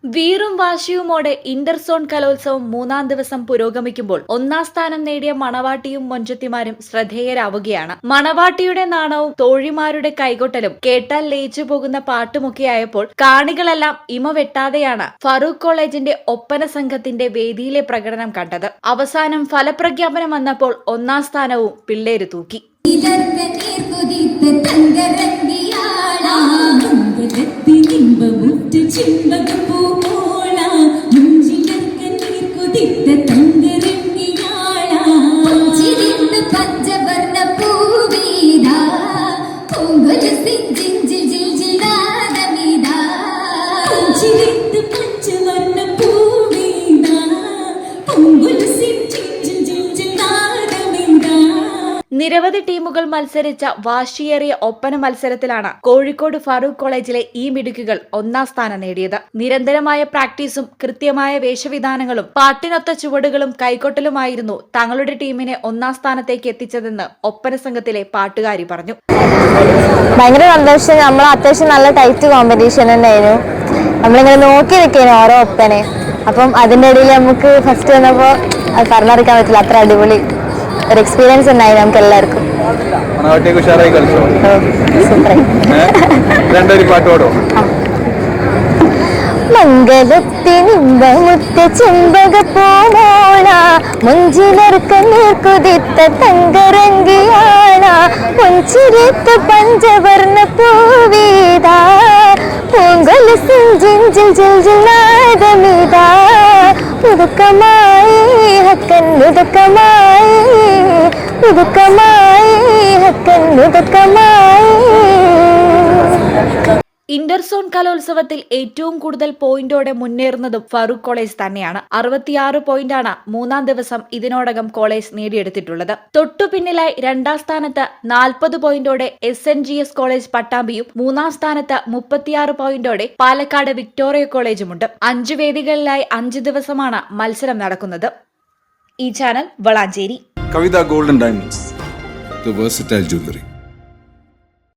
വീറും വാശിയുമോടെ Inter zone കലോത്സവം മൂന്നാം ദിവസം പുരോഗമിക്കുമ്പോൾ ഒന്നാം സ്ഥാനം നേടിയ മണവാട്ടിയും മൊഞ്ചത്തിമാരും ശ്രദ്ധേയരാവുകയാണ്. മണവാട്ടിയുടെ നാണവും തോഴിമാരുടെ കൈകൊട്ടലും കേട്ടാൽ ലയിച്ചു പോകുന്ന പാട്ടുമൊക്കെയായപ്പോൾ കാണികളെല്ലാം ഇമ വെട്ടാതെയാണ് ഫറൂഖ് കോളേജിന്റെ ഒപ്പന സംഘത്തിന്റെ വേദിയിലെ പ്രകടനം കണ്ടത്. അവസാനം ഫലപ്രഖ്യാപനം വന്നപ്പോൾ ഒന്നാം സ്ഥാനവും പിള്ളേര് തൂക്കി. നിരവധി ടീമുകൾ മത്സരിച്ച വാശിയേറിയ ഒപ്പന മത്സരത്തിലാണ് കോഴിക്കോട് ഫറൂഖ് കോളേജിലെ ഈ മിടുക്കുകൾ ഒന്നാം സ്ഥാനം നേടിയത്. നിരന്തരമായ പ്രാക്ടീസും കൃത്യമായ വേഷവിധാനങ്ങളും പാട്ടിനൊത്ത ചുവടുകളും കൈകൊട്ടലുമായിരുന്നു തങ്ങളുടെ ടീമിനെ ഒന്നാം സ്ഥാനത്തേക്ക് എത്തിച്ചതെന്ന് ഒപ്പന സംഘത്തിലെ പാട്ടുകാരി പറഞ്ഞു. ഭയങ്കര സന്തോഷം. നമ്മൾ അത്യാവശ്യം നല്ല ടൈറ്റ് കോമ്പറ്റീഷൻ തന്നെയായിരുന്നു. നമ്മളിങ്ങനെ നോക്കി നിൽക്കുന്നു ഓരോ ഒപ്പനെ. അപ്പം അതിൻ്റെ ഇടയിൽ നമുക്ക് ഫസ്റ്റ് വന്നപ്പോൾ അത് പറഞ്ഞറിയിക്കാൻ പറ്റില്ല, അത്ര അടിപൊളി ഒരു എക്സ്പീരിയൻസ് ഉണ്ടായി നമുക്ക് എല്ലാവർക്കും. മംഗലത്തിനിമ്പമുറ്റ ചെമ്പകപ്പൂമോള മുഞ്ചിലർക്കണ്ണീർ കുതിത്ത തങ്കരങ്കിയാള പൊഞ്ചിരിത്ത പഞ്ചവർണ്ണ പൂവീതാ പൂങ്കൊലുസിൻ ജിഞ്ചിൽ ജിൽജിൽ നാദമിതാ ഉദുക്കമായി ഹക്കൻ ഉദുക്കമായി ഉദുക്കമായി ഹക്കൻ ഉദുക്കമായി. ഇന്റർ സോൺ കലോത്സവത്തിൽ ഏറ്റവും കൂടുതൽ പോയിന്റോടെ മുന്നേറുന്നതും ഫറൂഖ് കോളേജ് തന്നെയാണ്. 66 പോയിന്റാണ് മൂന്നാം ദിവസം ഇതിനോടകം കോളേജ് നേടിയെടുത്തിട്ടുള്ളത്. തൊട്ടുപിന്നിലായി രണ്ടാം സ്ഥാനത്ത് 40 പോയിന്റോടെ SNGS കോളേജ് പട്ടാമ്പിയും മൂന്നാം സ്ഥാനത്ത് 36 പോയിന്റോടെ പാലക്കാട് വിക്ടോറിയ കോളേജുമുണ്ട്. 5 വേദികളിലായി 5 ദിവസമാണ് മത്സരം നടക്കുന്നത്. ഈ channel Valanchery. Kavitha golden diamonds, the versatile jewelry.